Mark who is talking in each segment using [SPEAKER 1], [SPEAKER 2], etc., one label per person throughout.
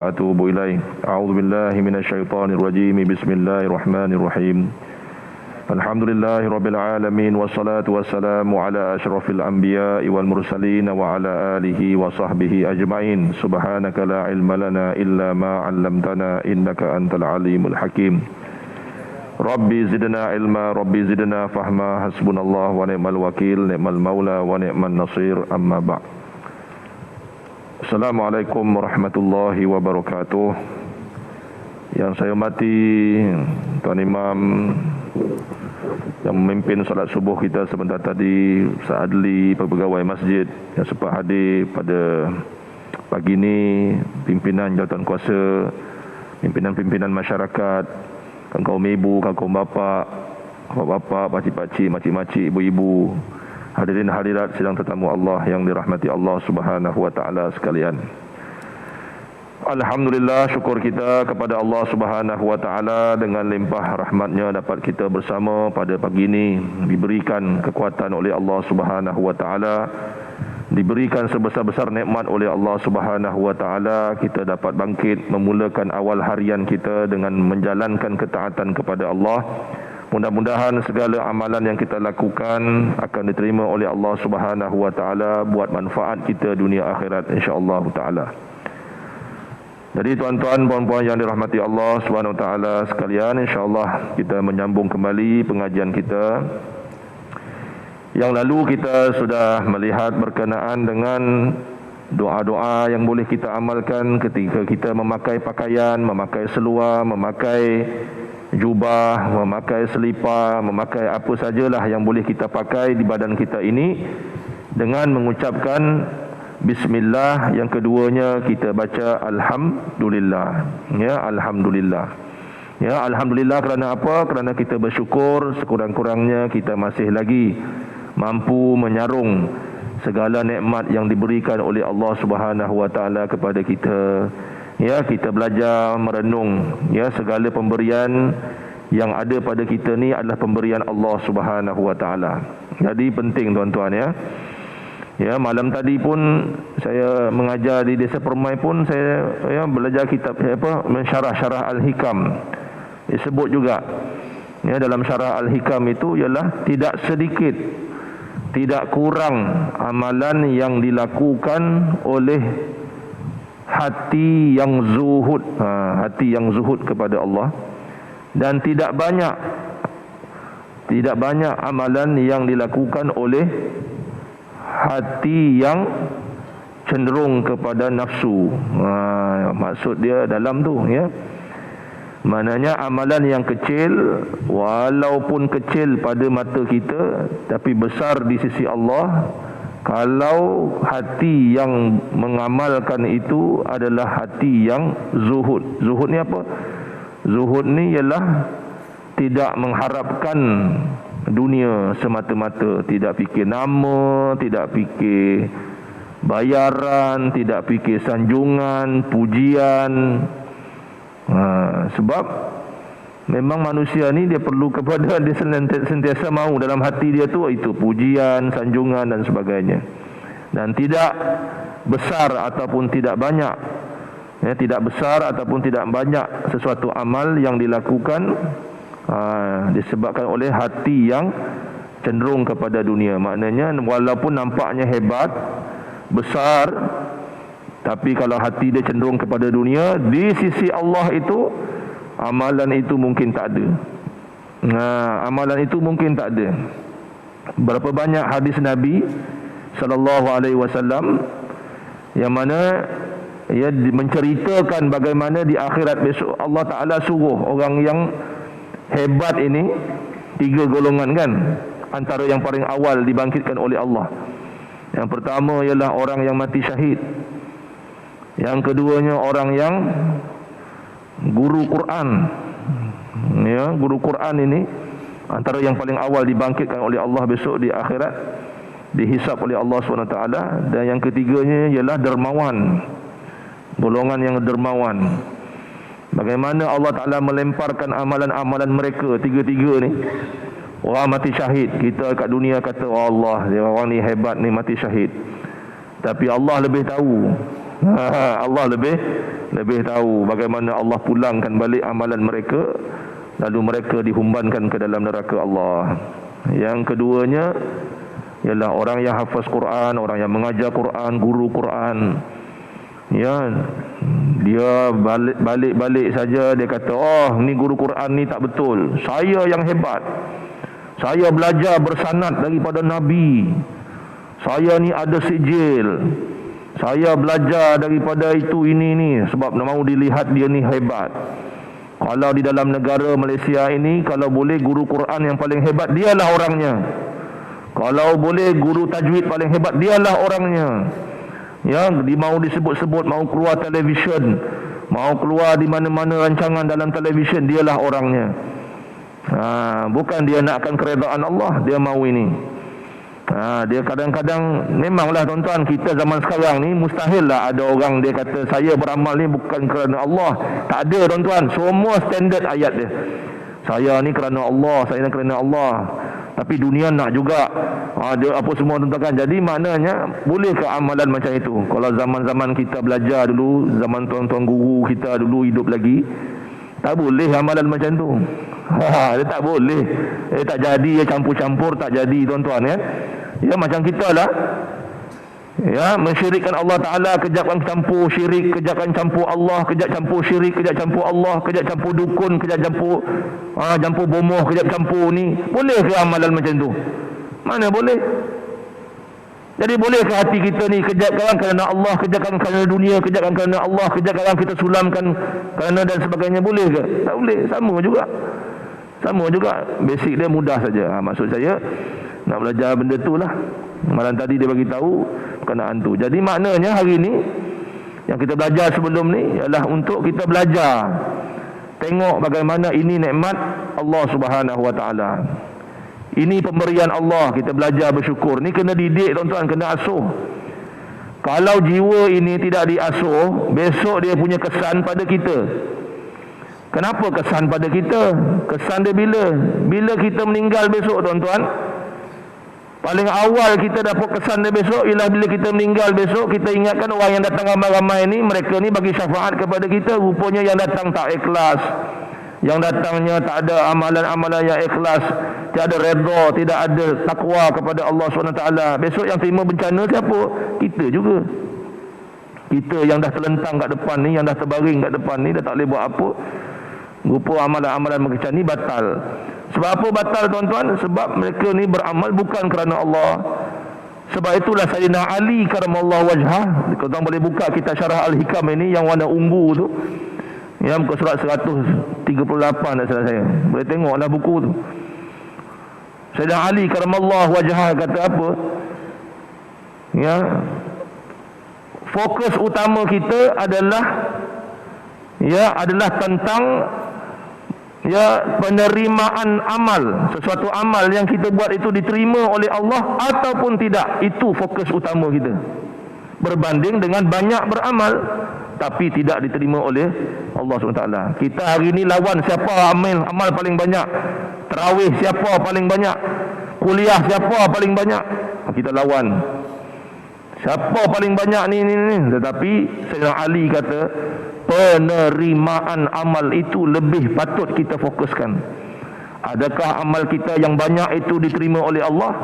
[SPEAKER 1] أتوب إليه. أعوذ بالله من الشيطان الرجيم. بسم الله الرحمن الرحيم. الحمد لله رب العالمين، والصلاة والسلام على أشرف الأنبياء والمرسلين وعلى آله وصحبه أجمعين. سبحانك لا علم لنا إلا ما علمتنا إنك أنت العليم الحكيم. ربي زدنا علما، ربي زدنا فهما، حسبنا الله ونعم الوكيل، نعم المولى ونعم النصير. أما بعد. Assalamualaikum warahmatullahi wabarakatuh. Yang saya hormati Tuan Imam yang memimpin solat subuh kita sebentar tadi, Ustaz Adli, pegawai masjid yang sempat hadir pada pagi ini, pimpinan jawatan kuasa, pimpinan-pimpinan masyarakat, kaum ibu, kaum bapa, bapak-bapak, pakcik-pakcik, makcik-makcik, ibu-ibu, hadirin hadirat sidang tetamu Allah yang dirahmati Allah Subhanahu wa taala sekalian. Alhamdulillah, syukur kita kepada Allah Subhanahu wa taala dengan limpah rahmatnya dapat kita bersama pada pagi ini, diberikan kekuatan oleh Allah Subhanahu wa taala, diberikan sebesar-besar nikmat oleh Allah Subhanahu wa taala, kita dapat bangkit memulakan awal harian kita dengan menjalankan ketaatan kepada Allah. Mudah-mudahan segala amalan yang kita lakukan akan diterima oleh Allah Subhanahu wa taala buat manfaat kita dunia akhirat insya-Allah taala. Jadi tuan-tuan, puan-puan yang dirahmati Allah Subhanahu wa taala sekalian, insya-Allah kita menyambung kembali pengajian kita. Yang lalu kita sudah melihat berkenaan dengan doa-doa yang boleh kita amalkan ketika kita memakai pakaian, memakai seluar, memakai jubah, memakai selipar, memakai apa sajalah yang boleh kita pakai di badan kita ini dengan mengucapkan bismillah. Yang keduanya kita baca alhamdulillah. Ya, alhamdulillah. Ya, alhamdulillah kerana apa? Kerana kita bersyukur sekurang-kurangnya kita masih lagi mampu menyarung segala nikmat yang diberikan oleh Allah Subhanahu wa taala kepada kita. Ya, kita belajar merenung, ya, segala pemberian yang ada pada kita ni adalah pemberian Allah Subhanahu wa taala. Jadi penting tuan-tuan, ya. Ya, malam tadi pun saya mengajar di Desa Permai pun saya belajar kitab mensyarah Al-Hikam. Disebut juga, ya, dalam syarah Al-Hikam itu ialah tidak sedikit, tidak kurang amalan yang dilakukan oleh hati yang zuhud, hati yang zuhud kepada Allah, dan tidak banyak amalan yang dilakukan oleh hati yang cenderung kepada nafsu. Maksud dia dalam tu, ya, maknanya amalan yang kecil, walaupun kecil pada mata kita, tapi besar di sisi Allah kalau hati yang mengamalkan itu adalah hati yang zuhud. Zuhud ni apa? Zuhud ni ialah tidak mengharapkan dunia semata-mata, tidak fikir nama, tidak fikir bayaran, tidak fikir sanjungan, pujian. Sebab memang manusia ni dia perlu kepada, dia sentiasa mahu dalam hati dia tu itu pujian, sanjungan dan sebagainya. Dan tidak besar ataupun tidak banyak, ya, tidak besar ataupun tidak banyak sesuatu amal yang dilakukan disebabkan oleh hati yang cenderung kepada dunia. Maknanya walaupun nampaknya hebat, besar, tapi kalau hati dia cenderung kepada dunia, di sisi Allah itu amalan itu mungkin tak ada. Amalan itu mungkin tak ada. Berapa banyak hadis Nabi sallallahu alaihi wasallam yang mana ia menceritakan bagaimana di akhirat besok Allah Taala suruh orang yang hebat ini, tiga golongan kan, antara yang paling awal dibangkitkan oleh Allah. Yang pertama ialah orang yang mati syahid. Yang keduanya orang yang guru Quran. Ya, guru Quran ini antara yang paling awal dibangkitkan oleh Allah besok di akhirat, dihisap oleh Allah SWT. Dan yang ketiganya ialah dermawan, golongan yang dermawan. Bagaimana Allah Ta'ala melemparkan amalan-amalan mereka tiga-tiga ni. Orang mati syahid, kita kat dunia kata, oh Allah, dia orang ni hebat ni mati syahid. Tapi Allah lebih tahu Allah lebih tahu bagaimana Allah pulangkan balik amalan mereka, lalu mereka dihumbankan ke dalam neraka Allah. Yang keduanya ialah orang yang hafaz Quran, orang yang mengajar Quran, guru Quran. Ya, dia balik saja dia kata, "Oh, ni guru Quran ni tak betul. Saya yang hebat. Saya belajar bersanad daripada Nabi. Saya ni ada sijil. Saya belajar daripada itu ini ni sebab mau dilihat dia ni hebat." Kalau di dalam negara Malaysia ini, kalau boleh guru Quran yang paling hebat, dialah orangnya. Kalau boleh guru tajwid paling hebat, dialah orangnya. Ya, mau disebut-sebut, mau keluar televisyen, mau keluar di mana-mana rancangan dalam televisyen, dialah orangnya. Bukan dia nakkan keredaan Allah, dia mau ini. Dia kadang-kadang, memanglah tuan-tuan, kita zaman sekarang ni mustahil lah ada orang dia kata saya beramal ni bukan kerana Allah. Tak ada tuan-tuan, semua standard ayat dia. Saya ni kerana Allah, saya ni kerana Allah. Tapi dunia nak juga dia apa semua tuan-tuan kan. Jadi maknanya boleh ke amalan macam itu? Kalau zaman-zaman kita belajar dulu, zaman tuan-tuan guru kita dulu hidup lagi, tak boleh amalan macam tu. Dia tak boleh. Tak jadi, dia campur-campur, tak jadi tuan-tuan ya. Ya macam kita lah. Ya, mensyirikkan Allah Ta'ala, kejap kan campur syirik, kejap kan campur Allah, kejap campur syirik, kejap campur Allah, kejap campur dukun, kejap campur campur bomoh, kejap campur ni. Boleh ke amalan macam tu? Mana boleh? Jadi boleh ke hati kita ni kejap kan kerana Allah, kejap kan kerana dunia, kejap kan kerana Allah, kejap kan kita sulamkan kerana dan sebagainya, boleh ke? Tak boleh, sama juga. Sama juga, basic dia mudah saja. Maksud saya nak belajar benda tu lah. Malam tadi dia bagi tahu berkenaan tu. Jadi maknanya hari ni yang kita belajar sebelum ni ialah untuk kita belajar tengok bagaimana ini nikmat Allah Subhanahu Wa Taala. Ini pemberian Allah, kita belajar bersyukur. Ni kena didik tuan-tuan, kena asuh. Kalau jiwa ini tidak diasuh, besok dia punya kesan pada kita. Kenapa kesan pada kita? Kesan dia bila? Bila kita meninggal besok tuan-tuan. Paling awal kita dapat kesan dia besok ialah bila kita meninggal besok, kita ingatkan orang yang datang ramai-ramai ni, mereka ni bagi syafaat kepada kita. Rupanya yang datang tak ikhlas, yang datangnya tak ada amalan-amalan yang ikhlas, tidak ada redha, tidak ada takwa kepada Allah SWT. Besok yang terima bencana siapa? Kita juga. Kita yang dah terlentang kat depan ni, yang dah terbaring kat depan ni, dah tak boleh buat apa. Rupa amalan-amalan macam ni batal. Sebab apa batal tuan-tuan? Sebab mereka ni beramal bukan kerana Allah. Sebab itulah Sayyidina Ali karamallahu wajhah, tuan-tuan boleh buka kitab Syarah Al-Hikam ini yang warna ungu tu, yang muka surat 138 tak salah saya. Boleh tengoklah buku tu. Sayyidina Ali karamallahu wajhah kata apa? Ya, fokus utama kita adalah tentang penerimaan amal. Sesuatu amal yang kita buat itu diterima oleh Allah ataupun tidak, itu fokus utama kita. Berbanding dengan banyak beramal tapi tidak diterima oleh Allah SWT. Kita hari ini lawan siapa amal paling banyak, tarawih siapa paling banyak, kuliah siapa paling banyak, kita lawan siapa paling banyak ni. Tetapi Sayyidina Ali kata penerimaan amal itu lebih patut kita fokuskan. Adakah amal kita yang banyak itu diterima oleh Allah?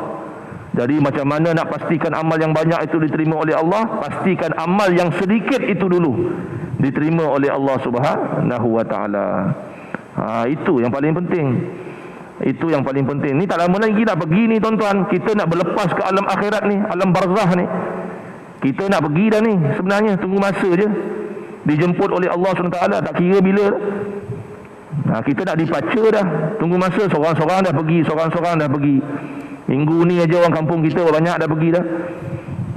[SPEAKER 1] Jadi macam mana nak pastikan amal yang banyak itu diterima oleh Allah? Pastikan amal yang sedikit itu dulu diterima oleh Allah Subhanahu Wa Taala. Itu yang paling penting. Itu yang paling penting. Ni tak lama lagi nak pergi ni tuan-tuan. Kita nak berlepas ke alam akhirat ni, alam barzah ni. Kita nak pergi dah ni. Sebenarnya tunggu masa je. Dijemput oleh Allah SWT, tak kira bila. Kita nak dipaca dah. Tunggu masa, seorang-seorang dah pergi, seorang-seorang dah pergi. Minggu ni aja orang kampung kita banyak dah pergi dah.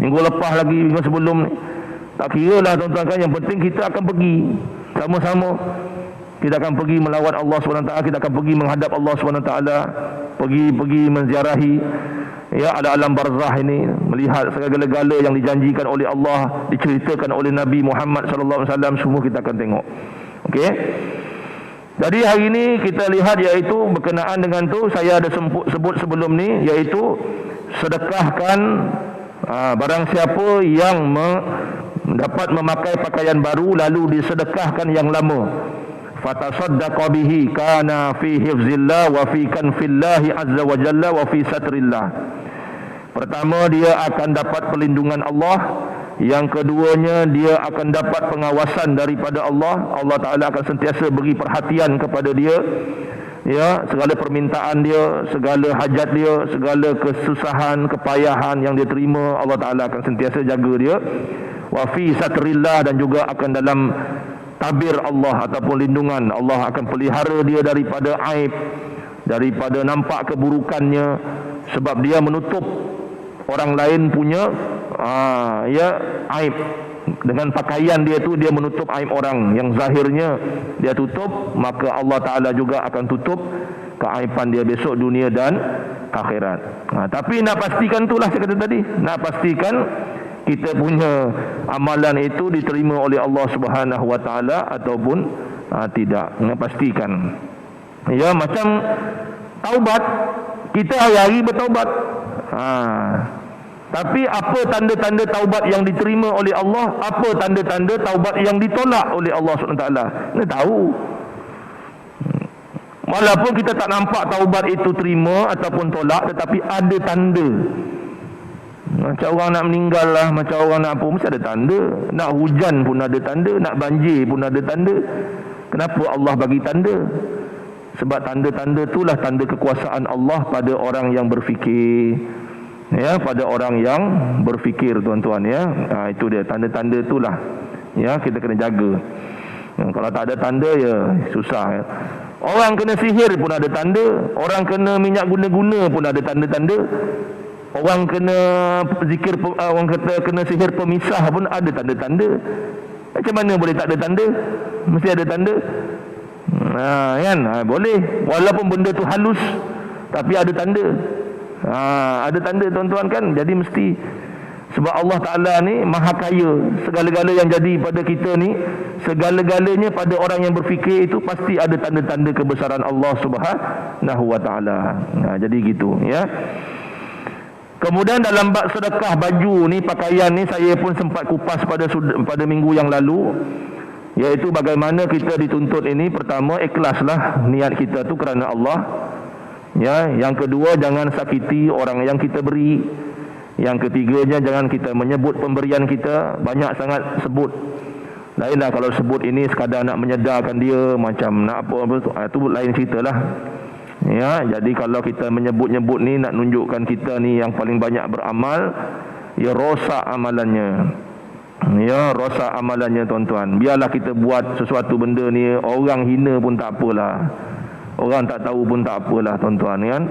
[SPEAKER 1] Minggu lepas lagi, minggu sebelum ni. Tak kira lah tuan-tuan kan. Yang penting kita akan pergi sama-sama. Kita akan pergi melawat Allah SWT. Kita akan pergi menghadap Allah SWT. Pergi menziarahi ada alam barzah ini, melihat segala-gala yang dijanjikan oleh Allah, diceritakan oleh Nabi Muhammad SAW, semua kita akan tengok. Okey. Jadi hari ini kita lihat iaitu berkenaan dengan tu, saya ada sebut sebelum ni, iaitu sedekahkan barang siapa yang dapat memakai pakaian baru lalu disedekahkan yang lama, fatasaddaqa bihi kana fi hifzillah wa fi kanfillahi azza wa jalla wa fi satrillah. Pertama, dia akan dapat perlindungan Allah. Yang keduanya, dia akan dapat pengawasan daripada Allah. Allah Ta'ala akan sentiasa beri perhatian kepada dia, ya, segala permintaan dia, segala hajat dia, segala kesusahan, kepayahan yang dia terima, Allah Ta'ala akan sentiasa jaga dia. Wa fi satrillah, dan juga akan dalam tabir Allah ataupun lindungan Allah, akan pelihara dia daripada aib, daripada nampak keburukannya, sebab dia menutup orang lain punya ya aib. Dengan pakaian dia tu, dia menutup aib orang yang zahirnya dia tutup, maka Allah Ta'ala juga akan tutup keaiban dia besok dunia dan akhirat. Tapi nak pastikan itulah saya kata tadi, nak pastikan kita punya amalan itu diterima oleh Allah Subhanahu Wa Ta'ala ataupun tidak. Nak pastikan, ya, macam taubat, kita hari-hari bertaubat, tapi apa tanda-tanda taubat yang diterima oleh Allah? Apa tanda-tanda taubat yang ditolak oleh Allah SWT? Kita tahu. Walaupun kita tak nampak taubat itu terima ataupun tolak, tetapi ada tanda. Macam orang nak meninggal lah, macam orang nak apa, mesti ada tanda. Nak hujan pun ada tanda, nak banjir pun ada tanda. Kenapa Allah bagi tanda? Sebab tanda-tanda itulah tanda kekuasaan Allah pada orang yang berfikir. Ya, pada orang yang berfikir, tuan-tuan, ya. Itu dia, tanda-tanda itulah, ya, kita kena jaga. Kalau tak ada tanda, ya susah, ya. Orang kena sihir pun ada tanda, orang kena minyak guna-guna pun ada tanda-tanda, orang kena zikir, orang kata kena sihir pemisah pun ada tanda-tanda. Macam mana boleh tak ada tanda? Mesti ada tanda. Kan? Boleh, walaupun benda tu halus, tapi ada tanda. Ada tanda, tuan-tuan, kan. Jadi mesti, sebab Allah Ta'ala ni maha kaya, segala-gala yang jadi pada kita ni, segala-galanya pada orang yang berfikir itu pasti ada tanda-tanda kebesaran Allah Subhanahu Wa Ta'ala. Jadi gitu, ya. Kemudian dalam bab sedekah baju ni, pakaian ni, saya pun sempat kupas pada minggu yang lalu, iaitu bagaimana kita dituntut ini. Pertama, ikhlaslah niat kita tu kerana Allah. Ya, yang kedua, jangan sakiti orang yang kita beri. Yang ketiganya, jangan kita menyebut pemberian kita, banyak sangat sebut. Lainlah kalau sebut ini sekadar nak menyedarkan dia, macam nak apa tu lain ceritalah. Ya, jadi kalau kita menyebut-nyebut ni nak nunjukkan kita ni yang paling banyak beramal, ya rosak amalannya. Ya, rosak amalannya, tuan-tuan. Biarlah kita buat sesuatu benda ni, orang hina pun tak apalah, orang tak tahu pun tak apalah, tuan-tuan, kan.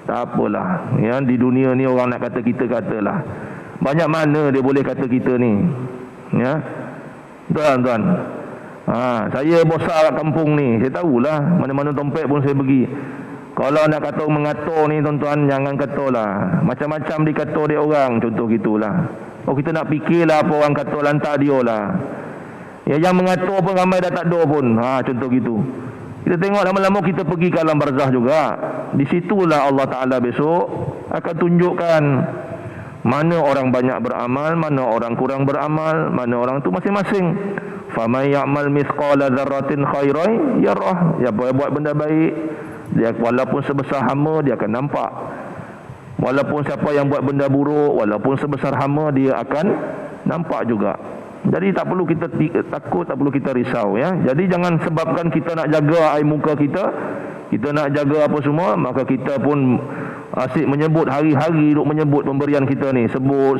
[SPEAKER 1] Tak apalah, ya. Di dunia ni orang nak kata kita, katalah. Banyak mana dia boleh kata kita ni, ya, tuan-tuan. Saya besar kat kampung ni, saya tahulah mana-mana tempat pun saya pergi. Kalau nak kata mengatur ni, tuan-tuan, jangan katalah macam-macam dikata dia orang, contoh gitulah. Kita nak fikirlah apa orang kata, lantar dia lah. Ya, yang mengatur pun ramai dah tak ada pun. Contoh gitu. Kita tengok lama-lama kita pergi ke alam barzah juga. Di situlah Allah Ta'ala besok akan tunjukkan mana orang banyak beramal, mana orang kurang beramal, mana orang tu masing-masing. Faman ya'mal mithqala dzarratin khairan yarah. Ya, buat benda baik, dia walaupun sebesar hama dia akan nampak. Walaupun siapa yang buat benda buruk, walaupun sebesar hama dia akan nampak juga. Jadi tak perlu kita takut, tak perlu kita risau, ya. Jadi jangan sebabkan kita nak jaga air muka kita, kita nak jaga apa semua, maka kita pun asyik menyebut, hari-hari duk menyebut pemberian kita ni, sebut.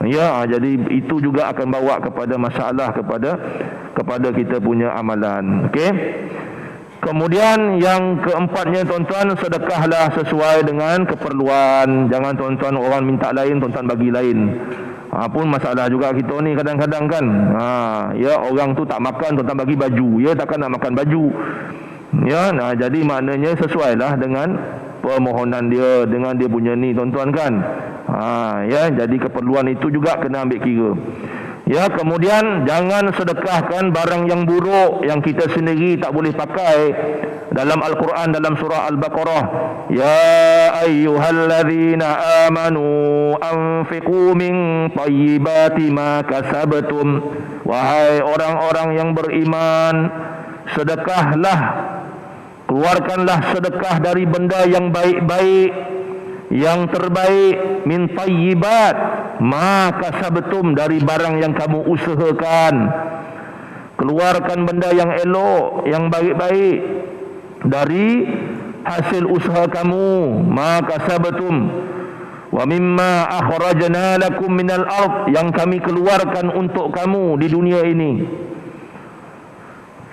[SPEAKER 1] Ya, jadi itu juga akan bawa kepada masalah kepada kita punya amalan. Okey. Kemudian yang keempatnya, tuan-tuan, sedekahlah sesuai dengan keperluan. Jangan, tuan-tuan, orang minta lain, tuan-tuan bagi lain. Pun masalah juga kita ni kadang-kadang, kan. Ya, orang tu tak makan, tuan-tuan bagi baju, ya, takkan nak makan baju. Ya, jadi maknanya sesuailah dengan permohonan dia, dengan dia punya ni, tuan-tuan, kan. Ya, jadi keperluan itu juga kena ambil kira. Ya, kemudian jangan sedekahkan barang yang buruk yang kita sendiri tak boleh pakai. dalam Al-Quran dalam surah Al-Baqarah, ya ayyuhalladzina amanu anfiqu min thayyibati ma kasabtum, wahai orang-orang yang beriman, sedekahlah, keluarkanlah sedekah dari benda yang baik-baik, yang terbaik, min thayyibat ma kasabtum, dari barang yang kamu usahakan. Keluarkan benda yang elok, yang baik-baik dari hasil usaha kamu, ma kasabtum. Wa mimma akhrajna lakum minal ard, yang kami keluarkan untuk kamu di dunia ini.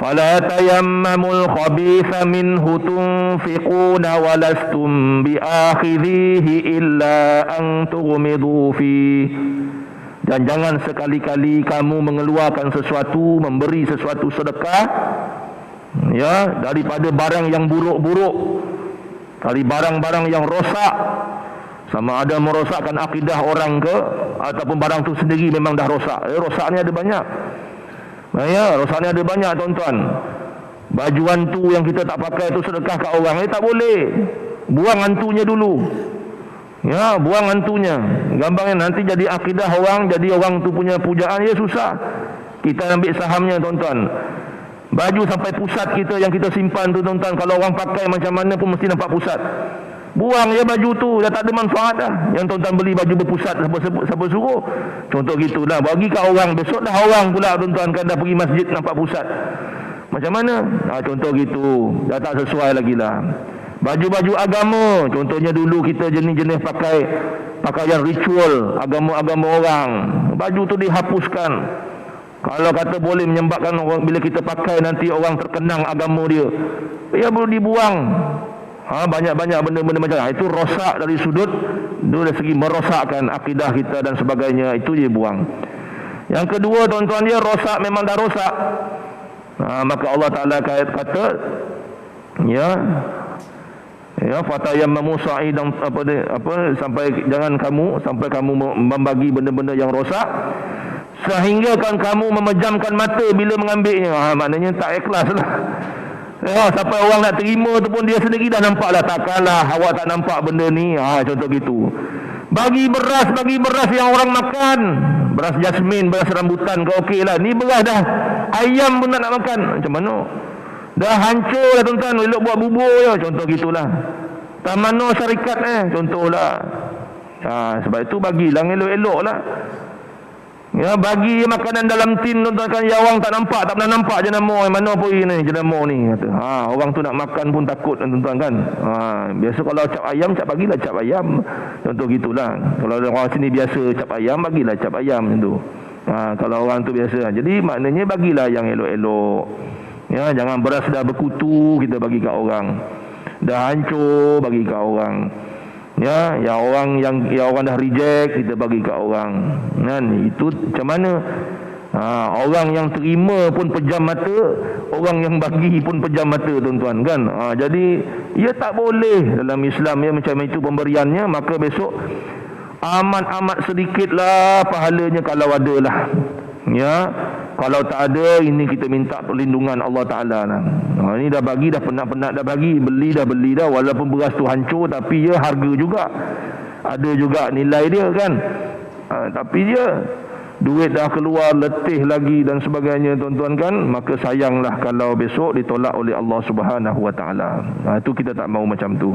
[SPEAKER 1] Fala tayammamul khabitha minhu tunfiquna walastum biakhidhihi illa an tughmidu fi. Dan jangan sekali-kali kamu mengeluarkan sesuatu, memberi sesuatu sedekah, ya, daripada barang yang buruk-buruk, dari barang-barang yang rosak, sama ada merosakkan akidah orang ke, ataupun barang tu sendiri memang dah rosak. Rosaknya ada banyak. Ya, rosaknya ada banyak, tuan-tuan. Baju hantu yang kita tak pakai tu sedekah kat orang, tak boleh. Buang hantunya dulu. Ya, buang hantunya. Gampangnya nanti jadi akidah orang, jadi orang tu punya pujaan, ya susah. Kita ambil sahamnya, tuan-tuan. Baju sampai pusat kita yang kita simpan tu, tuan-tuan, kalau orang pakai macam mana pun mesti nampak pusat. Buang ya baju tu, dah tak ada manfaat dah. Yang tuan-tuan beli baju berpusat, siapa suruh? Contoh gitulah, bagi kat orang, besok dah orang pula, tuan-tuan, kan dah pergi masjid nampak pusat. Macam mana? Contoh gitu, dah tak sesuai lagi lah. Baju-baju agama, contohnya dulu kita jenis-jenis pakaian ritual agama-agama orang, baju tu dihapuskan. Kalau kata boleh menyebabkan orang, bila kita pakai nanti orang terkenang agama dia, ya boleh dibuang. Banyak-banyak benda-benda macam itu rosak dari sudut, dari segi merosakkan akidah kita dan sebagainya, itu dia buang. Yang kedua, tuan-tuan, dia rosak, memang dah rosak. Maka Allah Ta'ala kata, ya fatayammamu sa'idan, sampai jangan kamu sampai kamu membagi benda-benda yang rosak, sehingga kan kamu memejamkan mata bila mengambilnya. Maknanya tak ikhlas lah. Sampai orang nak terima tu pun dia sendiri dah nampak lah, takkanlah awak tak nampak benda ni. Contoh gitu. Bagi beras yang orang makan, beras jasmin, beras rambutan, kau okey lah. Ni beras dah ayam pun tak nak makan. Macam mana? Dah hancur lah, tuan-tuan, elok buat bubur je. Contoh gitulah. Tak mana syarikat contohlah. Sebab itu bagilah elok-elok lah. Ya, bagi makanan dalam tin, tuan-tuan, kan ya orang tak nampak, tak pernah nampak jenama mana pun ni jenama ni, kata. Orang tu nak makan pun takut, tuan-tuan, kan. Biasa kalau cap ayam, bagilah cap ayam. Contoh gitulah. Kalau orang sini biasa cap ayam, bagilah cap ayam macam tu. Kalau orang tu biasa. Jadi maknanya bagilah yang elok-elok. Ya, jangan beras dah berkutu kita bagi kat orang, dah hancur bagi kat orang. Ya, yang orang dah reject kita bagi kat orang. Kan itu macam mana? Orang yang terima pun pejam mata, orang yang bagi pun pejam mata, tuan-tuan, kan. Jadi ia tak boleh dalam Islam ya macam itu pemberiannya. Maka besok amat sedikitlah pahalanya kalau ada lah. Ya, kalau tak ada, ini kita minta perlindungan Allah Ta'ala lah. Ini dah bagi, dah penat-penat dah bagi, beli dah, walaupun beras tu hancur, tapi ya harga juga, ada juga nilai dia, kan. Tapi dia duit dah keluar, letih lagi dan sebagainya, tuan-tuan, kan. Maka sayanglah kalau besok ditolak oleh Allah Subhanahu Wa Ta'ala. Itu kita tak mau macam tu.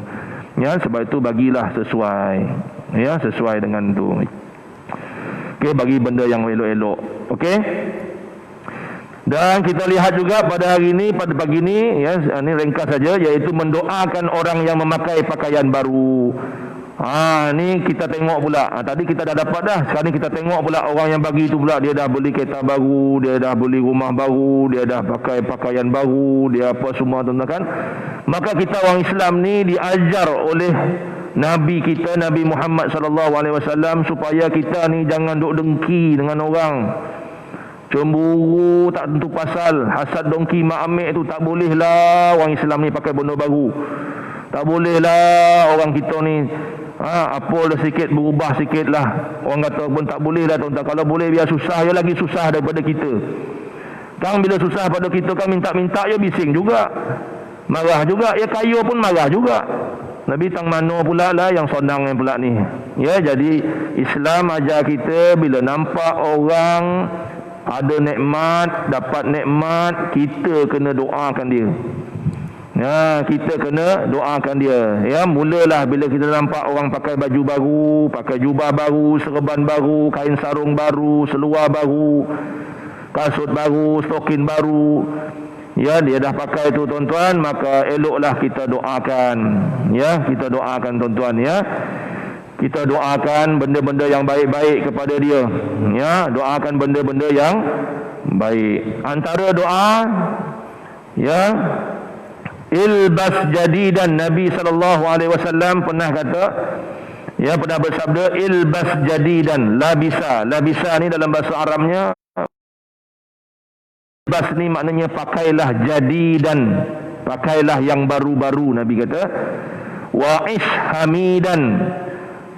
[SPEAKER 1] Ya, sebab itu bagilah sesuai, ya, sesuai dengan tu. Okey, bagi benda yang elok-elok. Okey. Dan kita lihat juga pada hari ini, pada pagi ini, ya, ini ringkas saja, iaitu mendoakan orang yang memakai pakaian baru. Ni kita tengok pula. Tadi kita dah dapat dah. Sekarang kita tengok pula orang yang bagi itu pula, dia dah beli kereta baru, dia dah beli rumah baru, dia dah pakai pakaian baru, dia apa semua, tuan-tuan, kan. Maka kita orang Islam ni diajar oleh Nabi kita, Nabi Muhammad sallallahu alaihi wasallam, supaya kita ni jangan duk dengki dengan orang. Cemburu tak tentu pasal, hasad dongki mak amik tu tak boleh lah. Orang Islam ni pakai benda baru, tak boleh lah. Orang kita ni apa dah sikit, berubah sikit lah. Orang kata pun tak boleh lah, tuan-tuan. Kalau boleh biar susah, dia lagi susah daripada kita. Kan bila susah pada kita, kan minta-minta je bising juga. marah juga. Ya kaya pun marah juga. Nabi tang mana pula lah yang sonang yang pula ni. Ya, jadi Islam ajar kita bila nampak orang ada nikmat, dapat nikmat, kita kena doakan dia. Ya, kita kena doakan dia. Ya, mulalah bila kita nampak orang pakai baju baru, pakai jubah baru, serban baru, kain sarung baru, seluar baru, kasut baru, stokin baru. Ya, dia dah pakai tu tuan-tuan, maka eloklah kita doakan. Ya, kita doakan tuan-tuan ya. Kita doakan benda-benda yang baik-baik kepada dia. Ya, doakan benda-benda yang baik. Antara doa ya, ilbas jadidan. Nabi SAW pernah kata, ya, pernah bersabda ilbas jadidan, labisa. Labisa ni dalam bahasa Arabnya, bas ni maknanya pakailah jadidan, pakailah yang baru-baru. Nabi kata wa ish hamidan,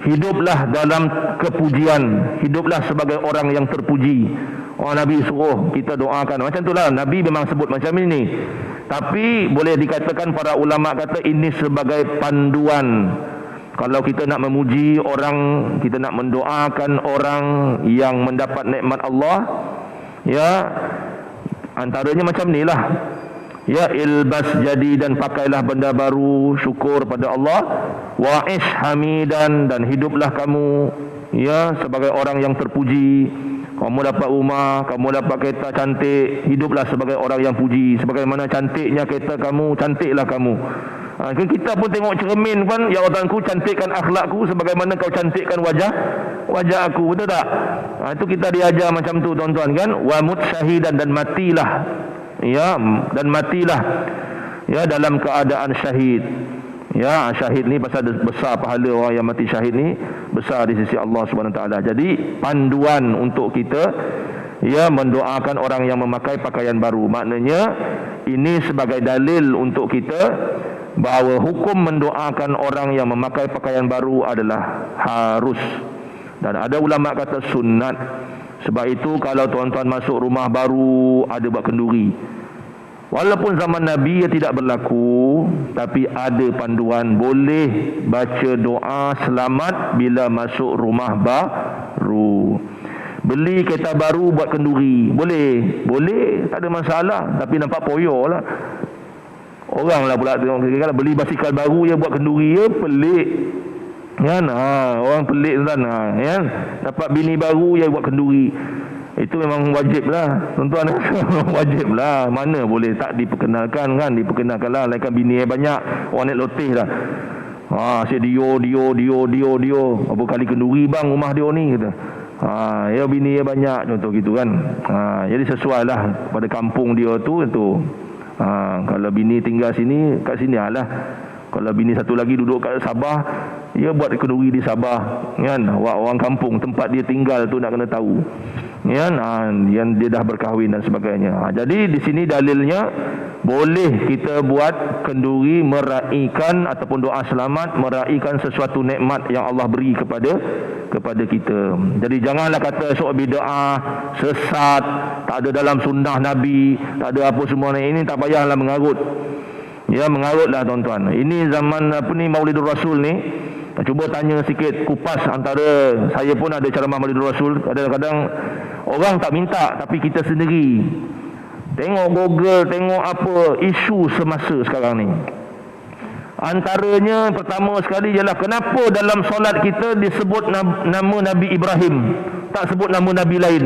[SPEAKER 1] hiduplah dalam kepujian, hiduplah sebagai orang yang terpuji. Nabi suruh kita doakan macam itulah. Nabi memang sebut macam ini, tapi boleh dikatakan para ulama kata ini sebagai panduan. Kalau kita nak memuji orang, kita nak mendoakan orang yang mendapat nikmat Allah, ya, antaranya macam ni lah. Ya, ilbas jadi dan pakailah benda baru, syukur pada Allah. Wa ish hamidan, dan hiduplah kamu ya sebagai orang yang terpuji. Kamu dapat rumah, kamu dapat kereta cantik, hiduplah sebagai orang yang puji. Sebagaimana cantiknya kereta kamu, cantiklah kamu. Kita pun tengok cermin kan, ya Tuhanku, cantikkan akhlakku sebagaimana kau cantikkan wajah aku, betul tak? Itu kita diajar macam tu tuan-tuan kan. Wa mut syahidan, dan matilah ya, dan matilah ya dalam keadaan syahid. Ya, syahid ni pasal besar pahala orang yang mati syahid ni, besar di sisi Allah Subhanahu Wa Taala. Jadi panduan untuk kita ya mendoakan orang yang memakai pakaian baru. Maknanya ini sebagai dalil untuk kita bahawa hukum mendoakan orang yang memakai pakaian baru adalah harus, dan ada ulama kata sunat. Sebab itu kalau tuan-tuan masuk rumah baru ada buat kenduri, walaupun zaman Nabi ia tidak berlaku, tapi ada panduan boleh baca doa selamat bila masuk rumah baru. Beli kereta baru buat kenduri, boleh, tak ada masalah, tapi nampak poyo lah. Orang lah pula kalau beli basikal baru ya buat kenduri, ya pelik kan. Orang pelik kan. Ya, dapat bini baru ya buat kenduri, itu memang wajib lah tuan-tuan. Wajib lah, mana boleh tak diperkenalkan kan. Diperkenalkan lah, like bini banyak, orang naik lotih lah. Asyik dia apa kali kenduri bang rumah dia ni kata. Ya bini banyak, contoh gitu kan. Jadi sesuai lah pada kampung dia tu. Kalau bini tinggal sini, kat sini lah. Kalau bini satu lagi duduk kat Sabah, dia buat kenduri di Sabah kan. Orang kampung tempat dia tinggal tu nak kena tahu kan, yang dia dah berkahwin dan sebagainya. Jadi di sini dalilnya boleh kita buat kenduri meraikan ataupun doa selamat meraikan sesuatu nikmat yang Allah beri kepada kita. Jadi janganlah kata sok bid'ah, sesat, tak ada dalam sunnah Nabi, tak ada apa semua ni. Ini tak payahlah mengarut. Ya, mengarutlah tuan-tuan. Ini zaman Maulidur Rasul ni. Cuba tanya sikit, kupas antara saya pun ada ceramah Maulidur Rasul. Kadang-kadang orang tak minta, tapi kita sendiri tengok Google, tengok apa isu semasa sekarang ni. Antaranya pertama sekali ialah kenapa dalam solat kita disebut nama Nabi Ibrahim, tak sebut nama Nabi lain.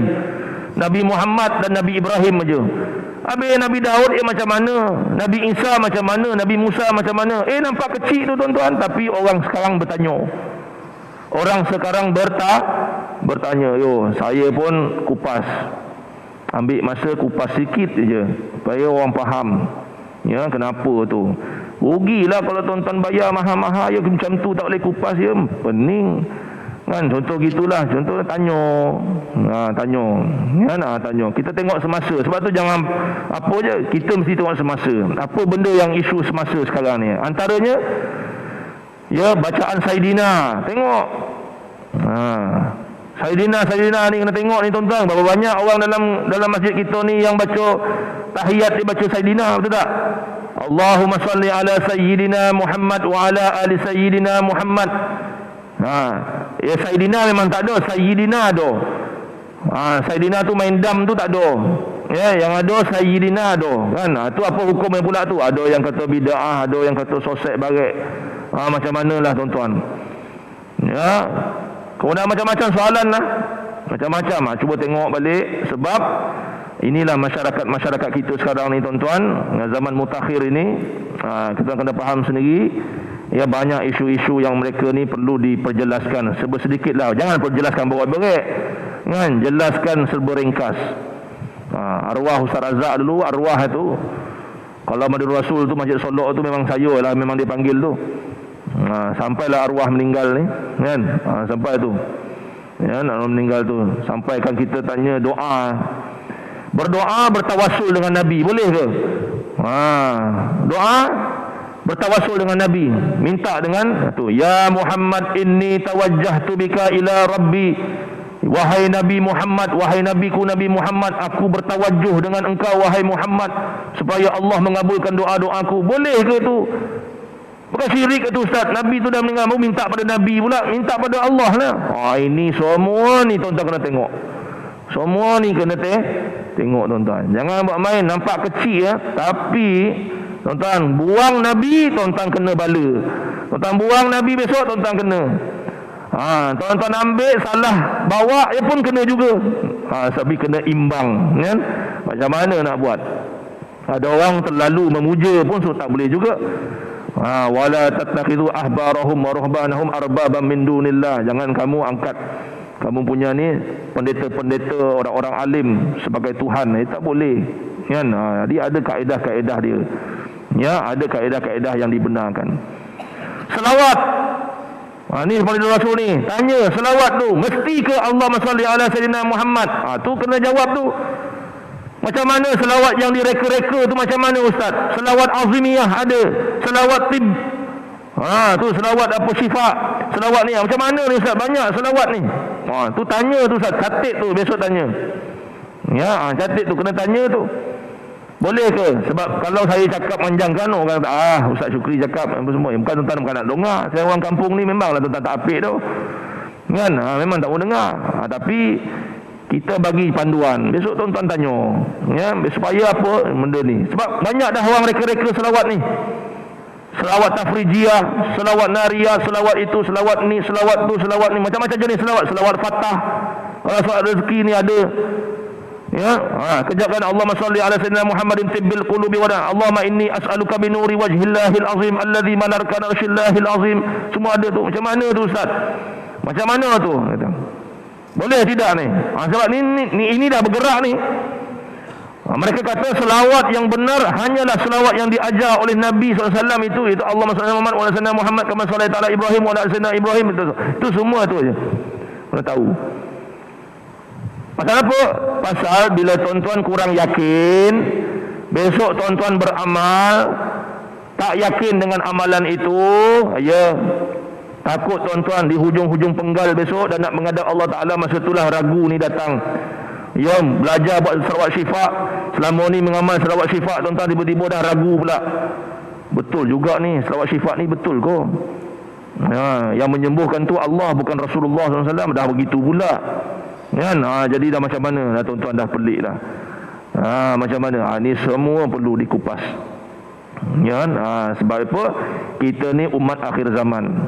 [SPEAKER 1] Nabi Muhammad dan Nabi Ibrahim aja. Habis Nabi Daud macam mana, Nabi Isa macam mana, Nabi Musa macam mana. Nampak kecil tu tuan-tuan, tapi orang sekarang bertanya. Orang sekarang bertanya. Saya pun kupas, ambil masa kupas sikit je supaya orang faham. Ya, kenapa tu? Rugilah kalau tuan-tuan bayar mahal-mahal ya macam tu tak boleh kupas ya, pening. Kan, contoh gitulah. Contoh tanya. Tanya. Kita tengok semasa. Sebab tu jangan apa je, kita mesti tengok semasa. Apa benda yang isu semasa sekarang ni? Antaranya ya bacaan Saidina. Tengok. Saidina ni kena tengok ni tuan-tuan. Berapa banyak orang dalam masjid kita ni yang baca tahiyat dia baca Saidina, betul tak? Allahumma salli ala sayyidina Muhammad wa ala ali sayyidina Muhammad. Ya sayyidina memang tak ada, sayyidina ada. Sayyidina tu main dam tu tak ada. Ya, yang ada sayyidina ada kan. Tu apa hukumnya pula tu? Ada yang kata bid'ah, ada yang kata sosek barik. Macam manalah tuan-tuan. Ya. Kemudian macam-macam soalan lah. Macam-macam. Cuba tengok balik. Sebab inilah masyarakat kita sekarang ni tuan-tuan. Zaman mutakhir ini, kita kena faham sendiri. Ya, banyak isu-isu yang mereka ni perlu diperjelaskan sedikit lah. Jangan perjelaskan berat-berat kan, jelaskan serba ringkas. Arwah Ustaz Razak dulu, arwah tu kalau Madinul Rasul tu, Masjid Solok tu memang saya lah, memang dipanggil tu. Sampailah arwah meninggal ni kan, sampai tu ya, nak meninggal tu, sampaikan kita tanya doa, berdoa bertawassul dengan Nabi boleh ke? Doa bertawassul dengan Nabi, minta dengan tu, ya Muhammad inni tawajjahtu bika ila Rabbi. Wahai Nabi Muhammad, wahai Nabiku Nabi Muhammad, aku bertawajjuh dengan engkau wahai Muhammad, supaya Allah mengabulkan doa-doaku. Boleh ke tu? Bukan syirik ke tu Ustaz? Nabi tu dah meninggal, minta pada Nabi pula, minta pada Allah lah. Ini semua ni tuan-tuan kena tengok. Semua ni kena tengok tuan-tuan. Jangan buat main, nampak kecil ya, tapi tuan-tuan buang Nabi, tuan-tuan kena bala. Tuan-tuan buang Nabi, besok tuan-tuan kena. Tuan-tuan ambil salah bawa, ya pun kena juga. Tapi kena imbang kan? Macam mana nak buat? Ada orang terlalu memuja pun tak boleh juga. Wala tattakhidhu ahbarahum wa ruhbanahum arbaban min dunillah. Jangan kamu angkat kamu punya ni pendeta-pendeta, orang-orang alim sebagai Tuhan. Tak boleh kan? Dia ada kaedah-kaedah dia. Ya, ada kaedah-kaedah yang dibenarkan. Selawat. Ni Madinul Rasul ni tanya, selawat tu mesti ke Allahumma salli ala sayyidina Muhammad? Tu kena jawab tu. Macam mana selawat yang direka-reka tu, macam mana Ustaz? Selawat azimiyah ada, selawat tib. Tu selawat apa syifa. Selawat ni macam mana ni Ustaz? Banyak selawat ni. Tu tanya tu Ustaz, catat tu, besok tanya. Ya, catat tu, kena tanya tu. Boleh ke? Sebab kalau saya cakap panjangkan, orang kata, Ustaz Syukri cakap apa semua. Bukan tuan-tuan bukan nak dengar. Saya orang kampung ni memanglah tuan-tuan tak apik tu. Kan? Memang tak mau dengar. Tapi kita bagi panduan. Besok tuan-tuan tanya. Ya, supaya apa benda ni? Sebab banyak dah orang reka-reka selawat ni. Selawat tafrijiyah, selawat nariyah, selawat itu, selawat ni, selawat tu, selawat ni. Macam-macam jenis selawat. Selawat fatah. Kalau selawat rezeki ni ada. Ya, kerjakan Allahumma salli ala sayyidina Muhammadin tibbil qulubi wa Allahumma inni as'aluka bi nuri wajhillahil azim alladhi manarkan arshillahil azim. Semua ada tu. Macam mana tu Ustaz? Macam mana tu? Kata. Boleh tidak ni? Sebab ini dah bergerak ni. Mereka kata selawat yang benar hanyalah selawat yang diajar oleh Nabi SAW itu Allahumma salli ala Muhammad wa ala sayyidina Muhammad kama sallaita ala Ibrahim wa ala sayyidina Ibrahim. Itu semua tu aja. Kena tahu. Pasal apa? Pasal bila tuan-tuan kurang yakin, besok tuan-tuan beramal tak yakin dengan amalan itu, ya, takut tuan-tuan di hujung-hujung penggal besok dan nak menghadap Allah Ta'ala, masa itulah ragu ni datang. Ya, belajar buat selawat syifa, selama ni mengamal selawat syifa, tuan-tuan tiba-tiba dah ragu pula. Betul juga ni, selawat syifa ni betul ke? Ya, yang menyembuhkan tu Allah, bukan Rasulullah SAW. Dah begitu pula. Kan? Jadi dah macam mana dah tuan-tuan, dah pelik dah. Macam mana? Ni semua perlu dikupas. Ya, sebab apa? Kita ni umat akhir zaman.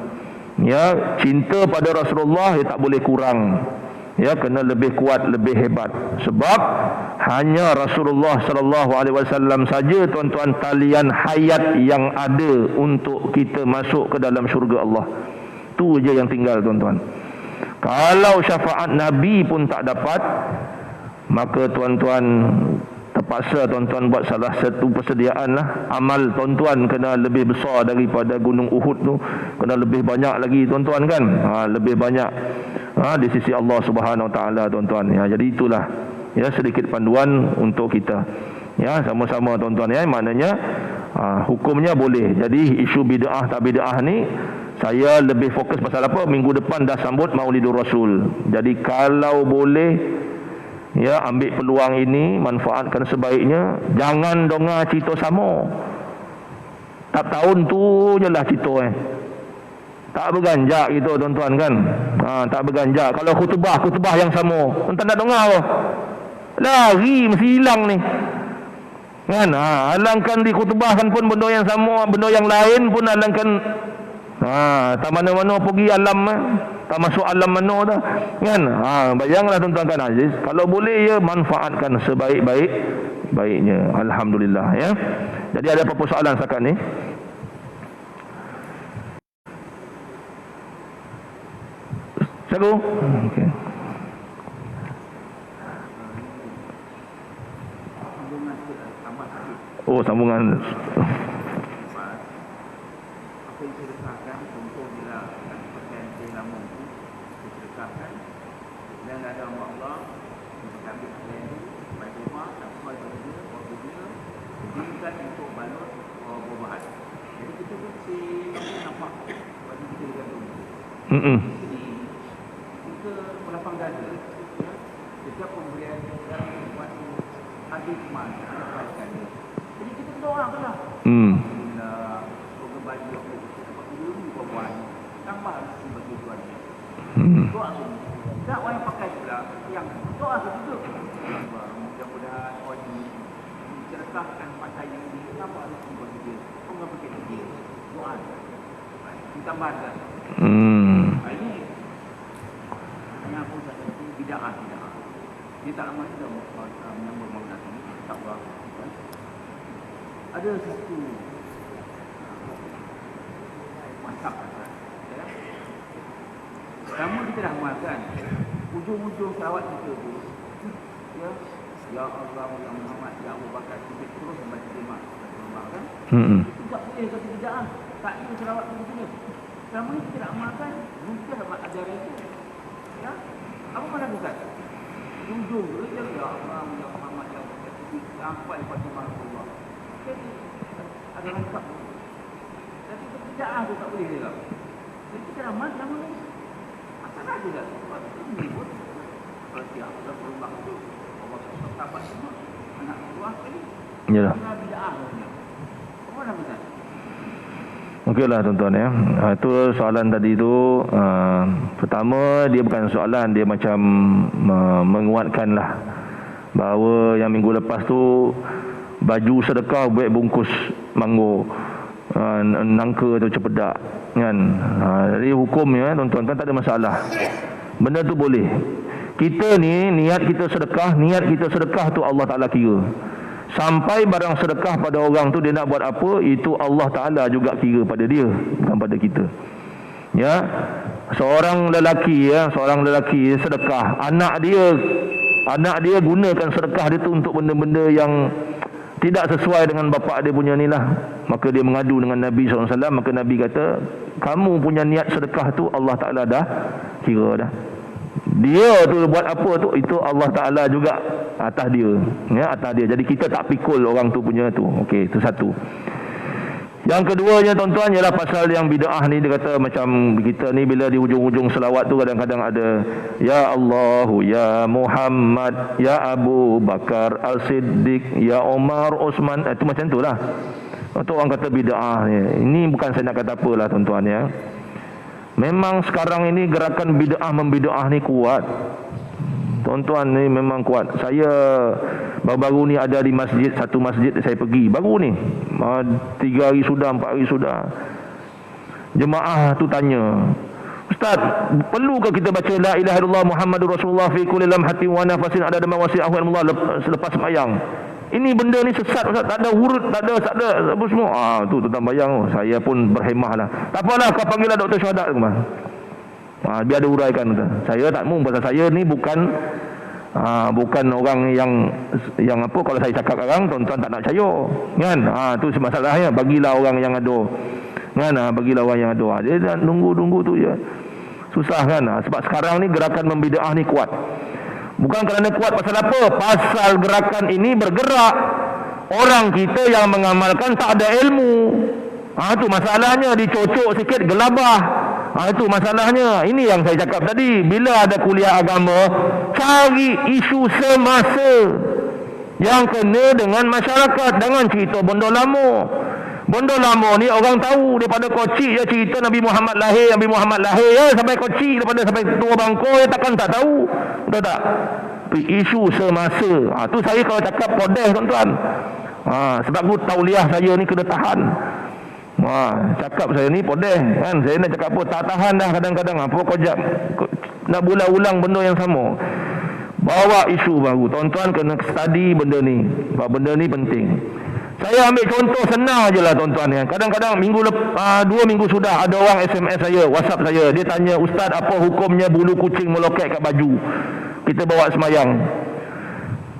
[SPEAKER 1] Ya, cinta pada Rasulullah tak boleh kurang. Ya, kena lebih kuat, lebih hebat. Sebab hanya Rasulullah sallallahu alaihi wasallam saja tuan-tuan talian hayat yang ada untuk kita masuk ke dalam syurga Allah. Tu je yang tinggal tuan-tuan. Kalau syafaat Nabi pun tak dapat, maka tuan-tuan terpaksa tuan-tuan buat salah satu persediaan lah. Amal tuan-tuan kena lebih besar daripada gunung Uhud tu, kena lebih banyak lagi tuan-tuan kan. Lebih banyak di sisi Allah Subhanahu Wa Taala tuan-tuan. Ya, jadi itulah ya sedikit panduan untuk kita. Ya, sama-sama tuan-tuan ya. Maknanya hukumnya boleh. Jadi isu bid'ah tak bid'ah ni saya lebih fokus pasal apa? Minggu depan dah sambut Maulidur Rasul. Jadi kalau boleh ya, ambil peluang ini, manfaatkan sebaiknya. Jangan dengar cerita sama. Tak tahun tu je lah cerita Tak berganjak gitu tuan-tuan kan. Tak berganjak. Kalau khutbah yang sama, tuan-tuan nak dengar apa? Lari mesti hilang ni. Kan? Alangkan dikhutbahkan pun benda yang sama, benda yang lain pun alangkan. Tak mana-mana pergi alam, tak masuk alam mana dah. Kan? Bayanglah tuan-tuan kan Aziz, kalau boleh ya manfaatkan sebaik-baiknya. Alhamdulillah ya. Jadi ada apa soalan setakat ni? Cikgu? Okey. Oh, sambungan.
[SPEAKER 2] Apa yang disedekahkan, contoh bila pakaian saya lama itu disedekahkan dan ada Allah kita ambil pakaian itu baik rumah sampai pada dia waktu dia digunakan untuk balut buah-buahan. Jadi kita pun nampak bagi kita bergantung. Kita melapang dada ya, setiap pemberian yang waktu ada iman ada dia. Jadi kita berdoa kan lah. Program baju aku dapat ilmu perempuan tambah rezeki bagi tuan. Doa tu. Tak orang yang pakai pula yang doa tu juga. Mudah-mudahan orang ini mencerkahkan pakaian ini tambah rezeki bagi dia. Kau enggak pakai dia. Doa. Ditambahkan. Ini yang aku tak tahu bid'ah. Dia tak lama dah menyambut maulid ini tak berapa. Ada satu masak ya. Pertama kita dah makan ujung-ujung selawat kita tu ya, ya Allah, ya Muhammad, ya Abu Bakar, kita terus membaca doa kan. Itu tak boleh kata tidak tak ada selawat begitu. Selama ni kita dah makan mungkin dapat ajaran itu ya. Apa mana bukan ujung tu ya Allah, ya Muhammad, ya Abu Bakar, sampai pada Allah. Jadi ada lengkap. Tapi pekerjaan tu tak boleh dia. Jadi kita ramai nama ni. Masalah juga. Sebab itu menyebut siapa dah berubah tu. Allah sahabat semua. Anak buah tadi.
[SPEAKER 1] Yalah.
[SPEAKER 2] Apa nama kan?
[SPEAKER 1] Okeylah tuan-tuan ya. Itu soalan tadi tu pertama dia bukan soalan, dia macam menguatkan lah bahawa yang minggu lepas tu baju sedekah buat bungkus mangga nangka atau cepedak kan. Jadi hukumnya tuan-tuan tak ada masalah. Benda tu boleh. Kita ni niat kita sedekah tu Allah Taala kira. Sampai barang sedekah pada orang tu dia nak buat apa, itu Allah Taala juga kira pada dia, bukan pada kita. Ya. Seorang lelaki sedekah, anak dia gunakan sedekah dia tu untuk benda-benda yang tidak sesuai dengan bapa dia punya ni lah. Maka dia mengadu dengan Nabi SAW. Maka Nabi kata, kamu punya niat sedekah tu Allah Ta'ala dah kira dah. Dia tu buat apa tu, itu Allah Ta'ala juga atas dia ya, atas dia. Jadi kita tak pikul orang tu punya tu. Okey, itu satu. Yang keduanya tuan-tuan ialah pasal yang bid'ah ni. Dia kata macam kita ni bila di ujung-ujung selawat tu kadang-kadang ada ya Allahu, ya Muhammad, ya Abu Bakar Al-Siddiq, ya Omar Osman. Itu macam tu lah. Itu orang kata bid'ah ni. Ini bukan saya nak kata apalah tuan-tuan ya. Memang sekarang ini gerakan bid'ah membid'ah ni kuat. Tuan-tuan ni memang kuat. Saya baru-baru ni ada di masjid, satu masjid saya pergi baru ni 3 hari sudah, 4 hari sudah. Jemaah tu tanya, Ustaz, perlukah kita baca la ilaha illallah Muhammadur Rasulullah fi kulli lamhatin wa nafasin ada ma wasi'ahu Allah selepas sembahyang? Ini benda ni sesat Ustaz, tak ada huruf, tak ada apa semua. Tu tuan bayang, saya pun berhemah lah. Tak apalah, kau panggillah doktor syahadat ke mana? Biar ada uraikan tu. Saya tak mau, pasal saya ni bukan orang yang apa, kalau saya cakap sekarang tuan-tuan tak nak percaya kan. Tu masalahnya. Bagilah orang yang ada kan, bagilah orang yang ada. Dia dah nunggu tu je. Susah kan. Sebab sekarang ni gerakan membid'ah ni kuat. Bukan kerana kuat pasal apa? Pasal gerakan ini bergerak orang kita yang mengamalkan tak ada ilmu. Tu masalahnya, dicocok sikit gelabah. Itu masalahnya. Ini yang saya cakap tadi. Bila ada kuliah agama, cari isu semasa yang kena dengan masyarakat. Jangan cerita benda lama. Benda lama ni orang tahu daripada kocik je cerita Nabi Muhammad lahir ya, sampai kocik daripada sampai tua bangko ya, takkan tak tahu. Betul tak? Isu semasa. Tu saya kalau cakap podes tuan-tuan. Sebab tu tauliah saya ni kena tahan. Cakap saya ni podes kan. Saya nak cakap apa tak tahan dah kadang-kadang. Apa kau nak ulang benda yang sama. Bawa isu baru. Tuan-tuan kena study benda ni. Sebab benda ni penting. Saya ambil contoh senang je lah tuan-tuan ya. Kadang-kadang 2 minggu sudah ada orang SMS saya, WhatsApp saya. Dia tanya, Ustaz apa hukumnya bulu kucing meloket kat baju kita bawa semayang?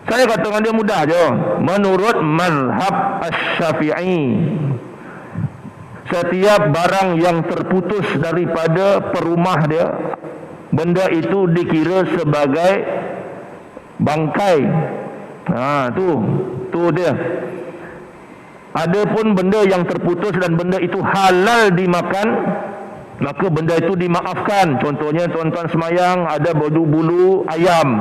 [SPEAKER 1] Saya kata dengan dia mudah je. Menurut mazhab Asy-Syafi'i, setiap barang yang terputus daripada perumah dia, benda itu dikira sebagai bangkai. Tu dia. Adapun benda yang terputus dan benda itu halal dimakan, maka benda itu dimaafkan. Contohnya tuan-tuan semayang ada bulu ayam.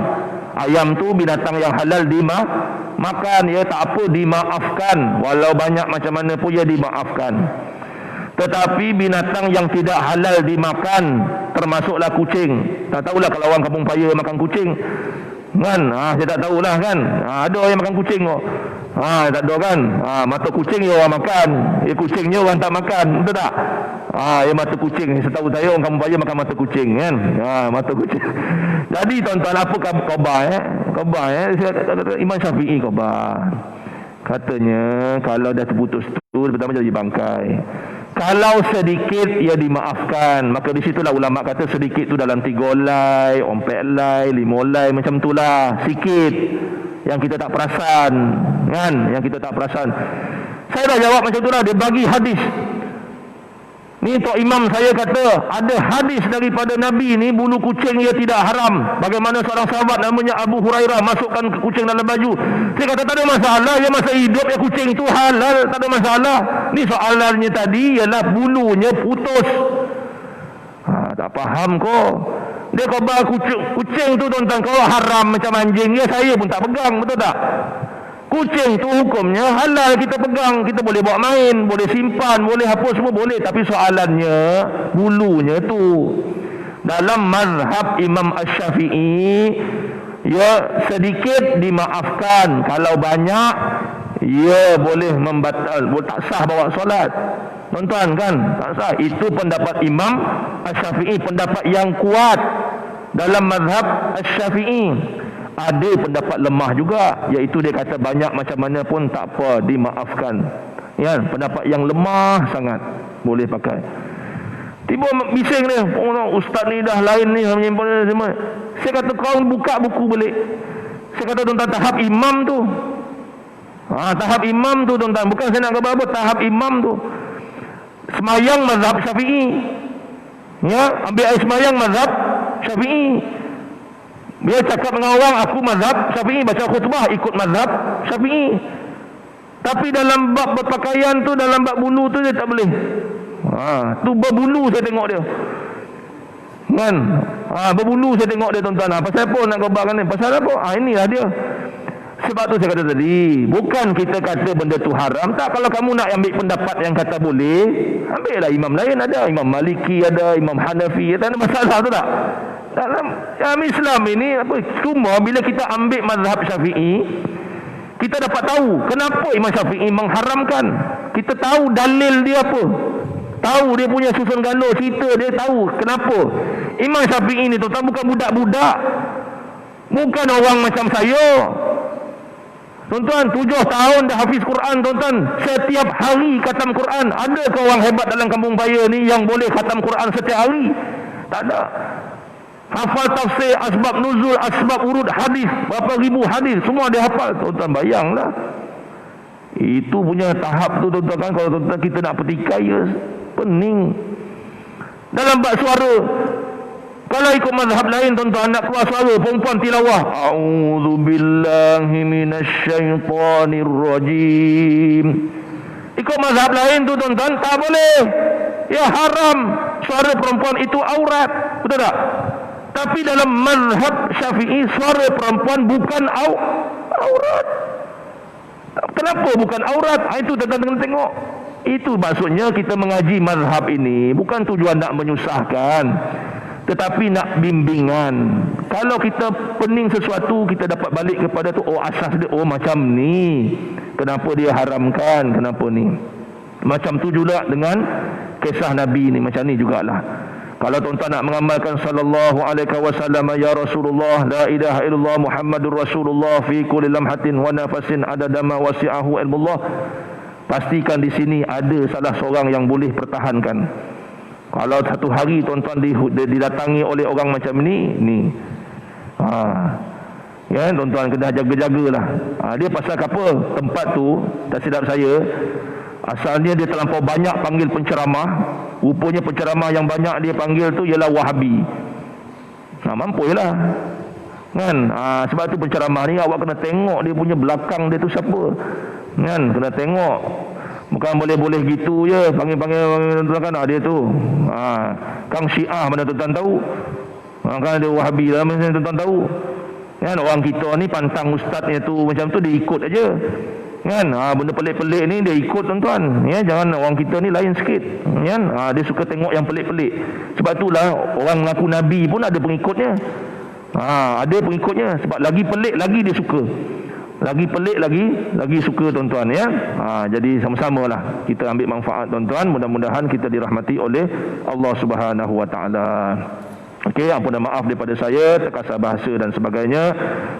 [SPEAKER 1] Ayam tu binatang yang halal dimakan, ya tak apa dimaafkan. Walau banyak macam mana pun ya dimaafkan. Tetapi binatang yang tidak halal dimakan, termasuklah kucing. Tak tahulah kalau orang kampung Paya makan kucing kan? Saya tak tahulah kan. Ada orang yang makan kucing kok. Tak ada kan. Mata kucing ya orang makan, kucingnya orang tak makan. Betul tak? Mata kucing. Setahu saya orang kampung Paya makan mata kucing kan. Mata kucing. Jadi tuan-tuan, apa khabar Khabar saya kata Imam Syafi'i khabar. Katanya kalau dah terputus tu pertama jadi bangkai. Kalau sedikit ia dimaafkan, maka di situlah ulama kata sedikit tu dalam 3 helai, 4 helai, 5 helai macam itulah, sikit yang kita tak perasan kan, yang kita tak perasan. Saya dah jawab macam itulah. Dia bagi hadis ni, Tok Imam saya kata ada hadis daripada Nabi ni bulu kucing ia tidak haram. Bagaimana seorang sahabat namanya Abu Hurairah masukkan kucing dalam baju. Saya kata tak ada masalah, ya masa hidup ya kucing tu halal, tak ada masalah. Ni soalannya tadi ialah bulunya putus. Tak faham kau. Dia khabar kucing tu tuan-tuan, kalau haram macam anjing ya saya pun tak pegang, betul tak? Kucing tu hukumnya halal kita pegang, kita boleh bawa main, boleh simpan, boleh apa semua boleh. Tapi soalannya bulunya tu. Dalam mazhab Imam Asy-Syafi'i, ya sedikit dimaafkan, kalau banyak ya boleh membatal, tak sah bawa solat. Tuan-tuan kan, tak sah. Itu pendapat Imam Asy-Syafi'i, pendapat yang kuat dalam mazhab Asy-Syafi'i. Ada pendapat lemah juga, iaitu dia kata banyak macam mana pun tak apa, dimaafkan. Ya, pendapat yang lemah sangat boleh pakai. Tiba bising dia, ustaz ni dah lain ni menyimpan semua. Saya kata kau buka buku balik. Saya kata tuan-tuan, tahap imam tu. Tahap imam tu tuan-tuan, bukan saya nak kata apa, tahap imam tu. Semayang mazhab Syafi'i. Ya, ambil air semayang mazhab Syafi'i. Dia cakap dengan orang, aku mazhab Syafi'i, baca khutbah ikut mazhab Syafi'i. Tapi dalam bab berpakaian tu, dalam bab bulu tu dia tak boleh. Tu berbulu saya tengok dia. Kan? Berbulu saya tengok dia tuan-tuan. Pasal apa nak khabarkan ni? Pasal apa? Inilah dia. Sebab tu saya kata tadi, bukan kita kata benda tu haram. Tak, kalau kamu nak ambil pendapat yang kata boleh, ambillah imam lain ada. Imam Maliki ada, Imam Hanafi, tak ada masalah tu tak? Dalam Islam ini apa? Cuma bila kita ambil mazhab Syafi'i, kita dapat tahu kenapa Imam Syafi'i mengharamkan. Kita tahu dalil dia apa. Tahu dia punya susun galuh cerita, dia tahu kenapa. Imam Syafi'i ni tuan-tuan bukan budak-budak. Bukan orang macam saya. Tuan-tuan 7 tahun dah hafiz Quran tuan-tuan. Setiap hari khatam Quran. Ada ke orang hebat dalam kampung Paya ni yang boleh khatam Quran setiap hari? Tak ada. Hafal tafsir, asbab nuzul, asbab urud hadis, berapa ribu hadis, semua dia hafal. Tuan-tuan bayanglah. Itu punya tahap tu tuan-tuan kan, kalau tuan-tuan kita nak petikai ya, pening. Dalam bab suara, kalau ikut mazhab lain tuan-tuan, nak keluar suara perempuan tilawah, a'udzubillahi minasyaitonirrajim. Ikut mazhab lain tu tuan-tuan, tak boleh. Ya haram. Suara perempuan itu aurat. Betul tak? Tapi dalam mazhab Syafi'i, suara perempuan bukan aurat. Kenapa bukan aurat? Itu tuan-tuan tengok. Itu maksudnya kita mengaji mazhab ini bukan tujuan nak menyusahkan, tetapi nak bimbingan. Kalau kita pening sesuatu, kita dapat balik kepada tu, oh asas dia, oh macam ni, kenapa dia haramkan, kenapa ni. Macam tu juga dengan kisah Nabi ni, macam ni jugalah. Kalau tuan-tuan nak mengamalkan sallallahu alaihi wasallam, ya Rasulullah, la ilaha illallah Muhammadur Rasulullah fi kulli lamhatin wa nafasin adada ma wasi'ahu ilmullah, pastikan di sini ada salah seorang yang boleh pertahankan. Kalau satu hari tuan-tuan didatangi oleh orang macam ni, ya, tuan-tuan kena jaga-jagalah. Dia pasal apa? Tempat tu, tak silap saya, asalnya dia terlampau banyak panggil penceramah. Rupanya penceramah yang banyak dia panggil tu ialah Wahabi. Mampulah kan. Sebab tu penceramah ni awak kena tengok dia punya belakang dia tu siapa kan, kena tengok. Bukan boleh-boleh gitu je panggil-panggil tuan kan. Dia tu Kang Syiah, mana tuan-tuan tahu. Kan ada Wahabi lah, mana tuan-tuan tahu kan. Orang kita ni pantang ustaznya tu macam tu, dia ikut aja kan. Benda pelik-pelik ni dia ikut tuan-tuan ya. Jangan, orang kita ni lain sikit kan. Dia suka tengok yang pelik-pelik. Sebab itulah orang mengaku Nabi pun ada pengikutnya. Ada pengikutnya. Sebab lagi pelik lagi dia suka, lagi pelik lagi suka tuan-tuan ya. Jadi sama-samalah kita ambil manfaat tuan-tuan. Mudah-mudahan kita dirahmati oleh Allah Subhanahu wa taala. Okey, ampun dan maaf daripada saya, terkasar bahasa dan sebagainya.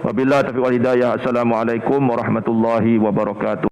[SPEAKER 1] Wabillahi taufiq wal hidayah. Assalamualaikum warahmatullahi wabarakatuh.